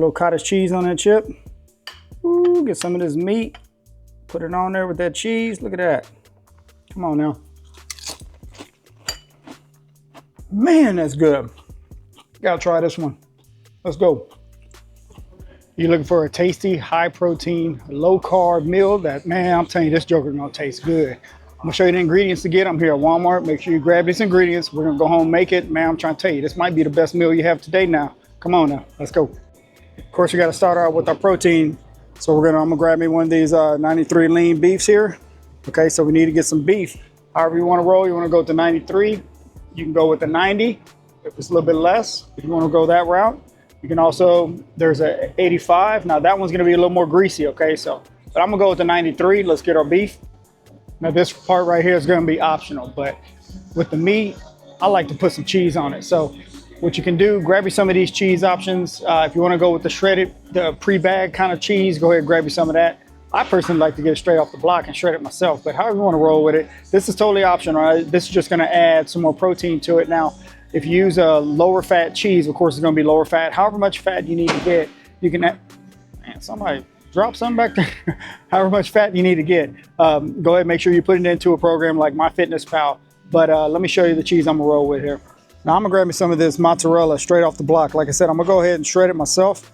little cottage cheese on that chip. Ooh, get some of this meat. Put it on there with that cheese. Look at that. Come on now. Man, that's good. Gotta try this one. Let's go. You're looking for a tasty, high protein, low carb meal that, man, I'm telling you, this joker gonna taste good. I'm gonna show you the ingredients to get. I'm here at Walmart. Make sure you grab these ingredients. We're gonna go home and make it. Man, I'm trying to tell you, this might be the best meal you have today now. Come on now, let's go. Of course, we gotta start out with our protein. So I'm gonna grab me one of these 93 lean beefs here. Okay, so we need to get some beef. However you wanna roll, you wanna go with the 93. You can go with the 90 if it's a little bit less. If you wanna go that route. You can also, there's a 85. Now that one's gonna be a little more greasy, okay? But I'm gonna go with the 93. Let's get our beef. Now this part right here is gonna be optional, but with the meat, I like to put some cheese on it. So what you can do, grab you some of these cheese options. If you wanna go with the shredded, the pre-bag kind of cheese, go ahead and grab you some of that. I personally like to get it straight off the block and shred it myself, but however you wanna roll with it, this is totally optional, right? This is just gonna add some more protein to it. Now, if you use a lower fat cheese, of course, it's gonna be lower fat. However much fat you need to get, you can add, man, somebody drop something back there. However much fat you need to get, go ahead and make sure you put it into a program like MyFitnessPal. But let me show you the cheese I'm gonna roll with here. Now I'm gonna grab me some of this mozzarella straight off the block. Like I said, I'm gonna go ahead and shred it myself.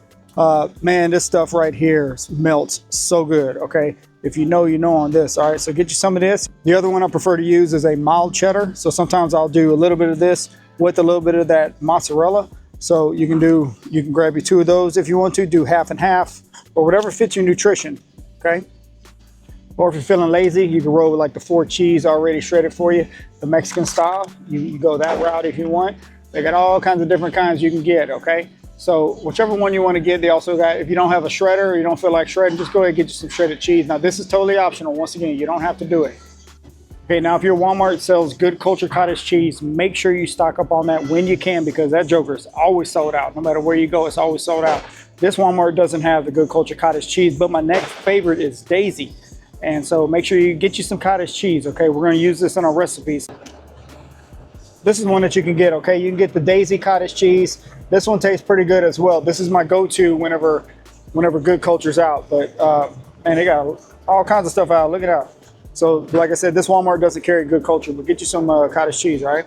Man, this stuff right here melts so good, okay? If you know, you know on this, all right? So get you some of this. The other one I prefer to use is a mild cheddar. So sometimes I'll do a little bit of this with a little bit of that mozzarella. So you can grab you 2 of those if you want to, do half and half, or whatever fits your nutrition, okay? Or if you're feeling lazy, you can roll with like the 4 cheese already shredded for you, the Mexican style. You go that route if you want. They got all kinds of different kinds you can get, okay? So whichever one you want to get, they also got, if you don't have a shredder or you don't feel like shredding, just go ahead and get you some shredded cheese. Now this is totally optional. Once again, you don't have to do it. Okay, now if your Walmart sells good cultured cottage cheese, make sure you stock up on that when you can, because that joker is always sold out. No matter where you go, it's always sold out. This Walmart doesn't have the good cultured cottage cheese, but my next favorite is Daisy. And so make sure you get you some cottage cheese, okay? We're gonna use this in our recipes. This is one that you can get, okay? You can get the Daisy cottage cheese. This one tastes pretty good as well. This is my go-to whenever good culture's out. But, and they got all kinds of stuff out, look it out. So like I said, this Walmart doesn't carry good culture, but get you some cottage cheese, all right?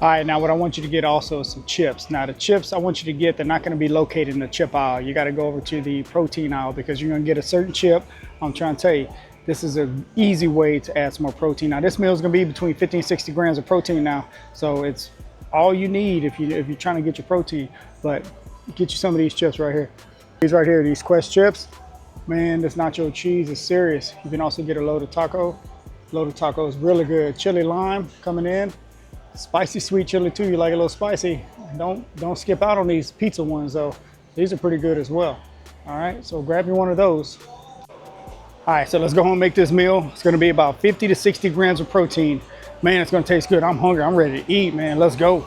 All right, now what I want you to get also is some chips. Now the chips I want you to get, they're not gonna be located in the chip aisle. You gotta go over to the protein aisle because you're gonna get a certain chip. I'm trying to tell you, this is an easy way to add some more protein. Now this meal is gonna be between 50 and 60 grams of protein now. So it's all you need if you're trying to get your protein, but get you some of these chips right here. These right here, these Quest chips. Man, this nacho cheese is serious. You can also get a loaded taco. Loaded taco is really good. Chili lime coming in. Spicy sweet chili too. You like a little spicy. Don't skip out on these pizza ones though. These are pretty good as well. All right, so grab you one of those. All right, so let's go home and make this meal. It's gonna be about 50 to 60 grams of protein. Man, it's gonna taste good. I'm hungry, I'm ready to eat, man. Let's go.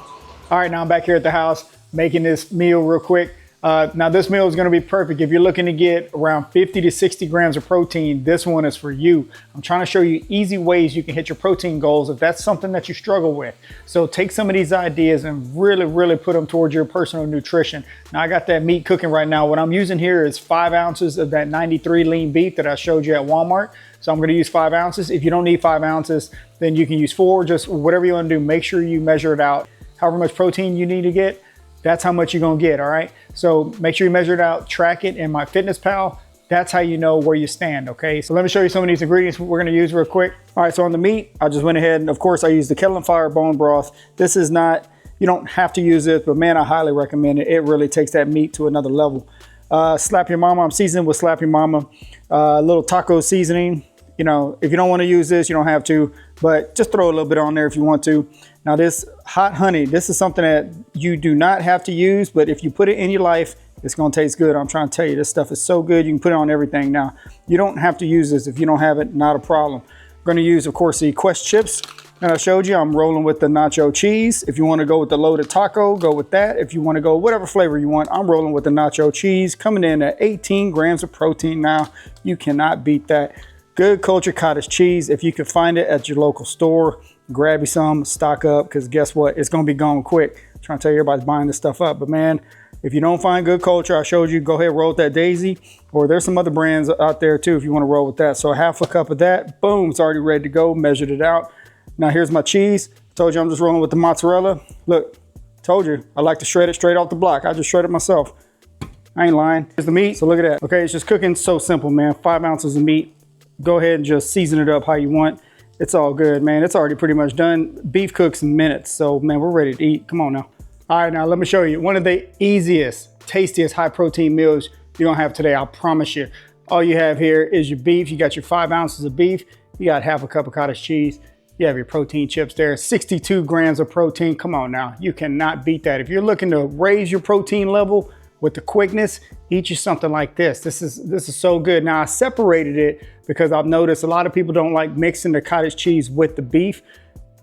All right, now I'm back here at the house making this meal real quick. Now this meal is gonna be perfect. If you're looking to get around 50 to 60 grams of protein, this one is for you. I'm trying to show you easy ways you can hit your protein goals if that's something that you struggle with. So take some of these ideas and really put them towards your personal nutrition. Now I got that meat cooking right now. What I'm using here is 5 ounces of that 93 lean beef that I showed you at Walmart. So I'm gonna use 5 ounces. If you don't need 5 ounces, then you can use 4, just whatever you wanna do. Make sure you measure it out. However much protein you need to get, that's how much you're gonna get, all right? So make sure you measure it out, track it in MyFitnessPal. That's how you know where you stand, okay? So let me show you some of these ingredients we're gonna use real quick. All right, so on the meat, I just went ahead and of course I used the Kettle and Fire bone broth. This is not, you don't have to use this, but man, I highly recommend it. It really takes that meat to another level. Slap Your Mama, I'm seasoning with Slap Your Mama. A little taco seasoning. You know, if you don't wanna use this, you don't have to, but just throw a little bit on there if you want to. Now this hot honey, this is something that you do not have to use, but if you put it in your life, it's gonna taste good. I'm trying to tell you, this stuff is so good. You can put it on everything now. You don't have to use this. If you don't have it, not a problem. I'm gonna use, of course, the Quest chips that I showed you. I'm rolling with the nacho cheese. If you wanna go with the loaded taco, go with that. If you wanna go whatever flavor you want, I'm rolling with the nacho cheese, coming in at 18 grams of protein now. You cannot beat that. Good cultured cottage cheese. If you can find it at your local store, grab you some, stock up, because guess what? It's gonna be gone quick. I'm trying to tell you, everybody's buying this stuff up, but man, If you don't find good culture, I showed you, go ahead, roll with that Daisy, or there's some other brands out there too if you want to roll with that. So half a cup of that, boom, it's already ready to go. Measured it out. Now here's my cheese. Told you I'm just rolling with the mozzarella. Look, told you, I like to shred it straight off the block. I just shred it myself. I ain't lying. Here's the meat, so look at that. Okay, it's just cooking so simple, man. 5 ounces of meat. Go ahead and just season it up how you want. It's all good, man. It's already pretty much done. Beef cooks in minutes, so man, we're ready to eat. Come on now. All right, now let me show you one of the easiest, tastiest high protein meals you're gonna have today, I promise you. All you have here is your beef. You got your 5 ounces of beef. You got half a cup of cottage cheese. You have your protein chips there, 62 grams of protein. Come on now, you cannot beat that. If you're looking to raise your protein level with the quickness, eat you something like this. This is so good. Now I separated it because I've noticed a lot of people don't like mixing the cottage cheese with the beef.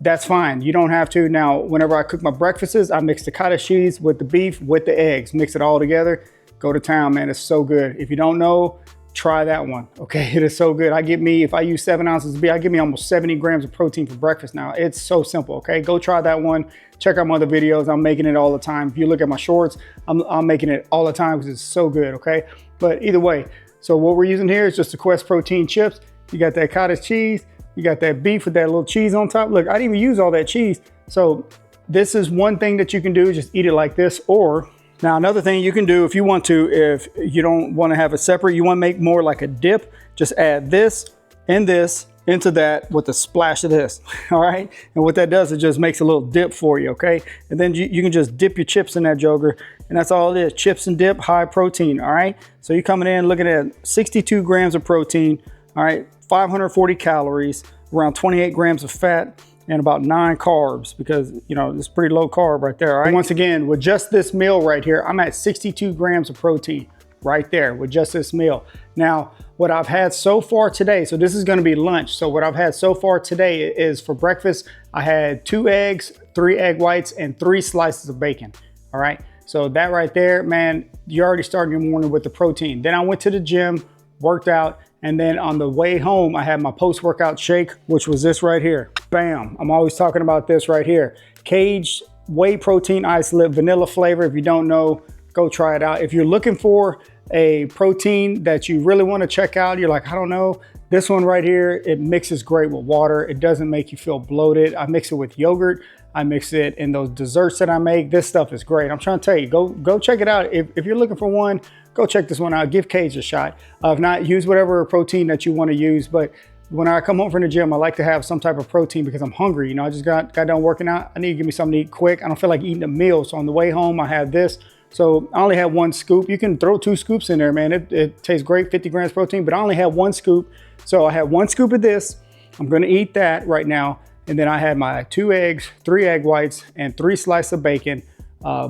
That's fine, you don't have to. Now, whenever I cook my breakfasts, I mix the cottage cheese with the beef, with the eggs, mix it all together, go to town, man, it's so good. If you don't know, try that one, okay? It is so good. If I use 7 ounces of beef, I give me almost 70 grams of protein for breakfast now. It's so simple, okay? Go try that one. Check out my other videos. I'm making it all the time. If you look at my shorts, I'm making it all the time because it's so good, okay? But either way, so what we're using here is just the Quest protein chips. You got that cottage cheese, you got that beef with that little cheese on top. Look, I didn't even use all that cheese. So this is one thing that you can do, just eat it like this. Or now another thing you can do if you want to, if you don't want to have it separate, you want to make more like a dip, just add this and this into that with a splash of this, all right? And what that does, it just makes a little dip for you, okay? And then you can just dip your chips in that joker, and that's all it is, chips and dip, high protein, all right? So you're coming in looking at 62 grams of protein, all right? 540 calories, around 28 grams of fat, and about 9 carbs, because you know it's pretty low carb right there, all right? And once again, with just this meal right here, I'm at 62 grams of protein right there with just this meal. Now, what I've had so far today, so this is gonna be lunch. So what I've had so far today is for breakfast, I had 2 eggs, 3 egg whites, and 3 slices of bacon, all right? So that right there, man, you're already starting your morning with the protein. Then I went to the gym, worked out, and then on the way home, I had my post-workout shake, which was this right here. Bam, I'm always talking about this right here. Caged whey protein isolate, vanilla flavor. If you don't know, go try it out. If you're looking for a protein that you really want to check out, you're like, I don't know, this one right here, it mixes great with water. It doesn't make you feel bloated. I mix it with yogurt. I mix it in those desserts that I make. This stuff is great. I'm trying to tell you, go check it out. If you're looking for one, go check this one out. Give Cage a shot. If not, use whatever protein that you want to use. But when I come home from the gym, I like to have some type of protein because I'm hungry. You know, I just got done working out. I need to give me something to eat quick. I don't feel like eating a meal. So on the way home, I have this. So I only have 1 scoop. You can throw 2 scoops in there, man. It tastes great, 50 grams protein, but I only have 1 scoop. So I have 1 scoop of this. I'm gonna eat that right now. And then I had my 2 eggs, 3 egg whites, and 3 slices of bacon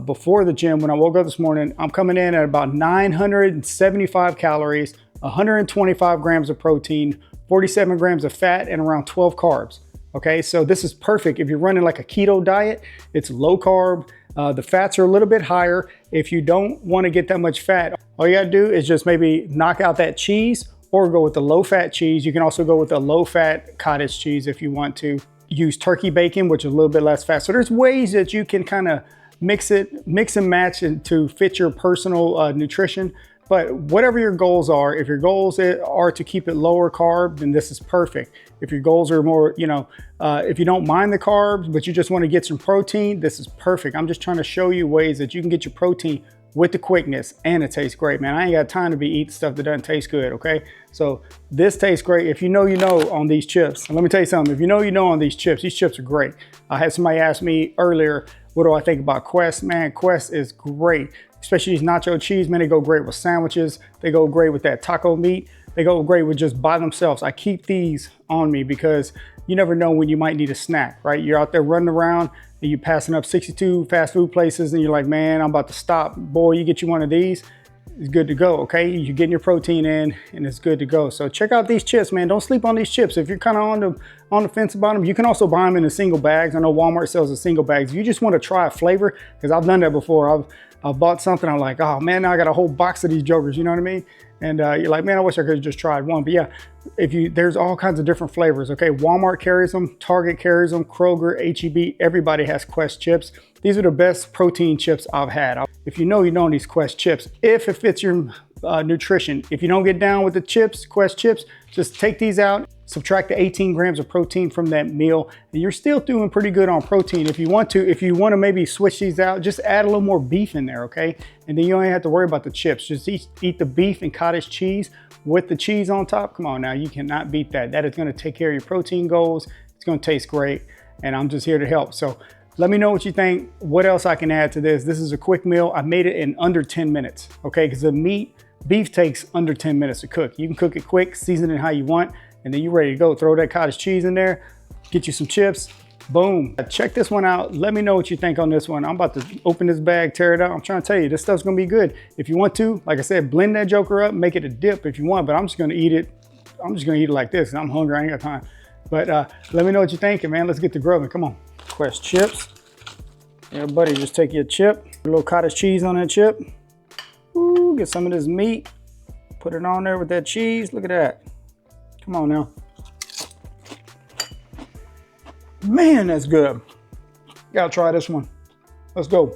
before the gym. When I woke up this morning, I'm coming in at about 975 calories, 125 grams of protein, 47 grams of fat, and around 12 carbs. Okay, so this is perfect. If you're running like a keto diet, it's low carb. The fats are a little bit higher. If you don't want to get that much fat, all you gotta do is just maybe knock out that cheese or go with the low fat cheese. You can also go with a low fat cottage cheese if you want to. Use turkey bacon, which is a little bit less fat. So there's ways that you can kind of mix and match and to fit your personal nutrition. But whatever your goals are, if your goals are to keep it lower carb, then this is perfect. If your goals are more, you know, if you don't mind the carbs, but you just want to get some protein, this is perfect. I'm just trying to show you ways that you can get your protein with the quickness and it tastes great, man. I ain't got time to be eating stuff that doesn't taste good, okay? So this tastes great. If you know on these chips. And let me tell you something, if you know on these chips are great. I had somebody ask me earlier, what do I think about Quest? Man, Quest is great. Especially these nacho cheese, man, they go great with sandwiches. They go great with that taco meat. They go great with just by themselves. I keep these on me because you never know when you might need a snack, right? You're out there running around and you're passing up 62 fast food places and you're like, man, I'm about to stop. Boy, you get you one of these, it's good to go, okay? You're getting your protein in and it's good to go. So check out these chips, man. Don't sleep on these chips. If you're kind of on the fence about them, you can also buy them in the single bags. I know Walmart sells the single bags. If you just want to try a flavor, because I've done that before. I've bought something, I'm like, oh man, now I got a whole box of these jokers, you know what I mean? And you're like, man, I wish I could have just tried one. But yeah, there's all kinds of different flavors, okay? Walmart carries them, Target carries them, Kroger, H-E-B, everybody has Quest chips. These are the best protein chips I've had. if you know these Quest chips, if it fits your nutrition. If you don't get down with the chips, Quest chips, just take these out, subtract the 18 grams of protein from that meal, and you're still doing pretty good on protein. If you want to maybe switch these out, just add a little more beef in there, okay? And then you don't have to worry about the chips. Just eat the beef and cottage cheese with the cheese on top. Come on now, you cannot beat that. That is gonna take care of your protein goals. It's gonna taste great, and I'm just here to help. So let me know what you think, what else I can add to this. This is a quick meal. I made it in under 10 minutes, okay? Because the beef takes under 10 minutes to cook. You can cook it quick, season it how you want, and then you're ready to go. Throw that cottage cheese in there, get you some chips, boom. Check this one out. Let me know what you think on this one. I'm about to open this bag, tear it out. I'm trying to tell you, this stuff's gonna be good. If you want to, like I said, blend that joker up, make it a dip if you want, but I'm just gonna eat it. I'm just gonna eat it like this, and I'm hungry, I ain't got time. But let me know what you're thinking, man. Let's get to grubbing, come on. Quest chips. Everybody just take your chip, a little cottage cheese on that chip. Ooh, get some of this meat, put it on there with that cheese. Look at that. Come on now. Man, that's good. Gotta try this one. Let's go.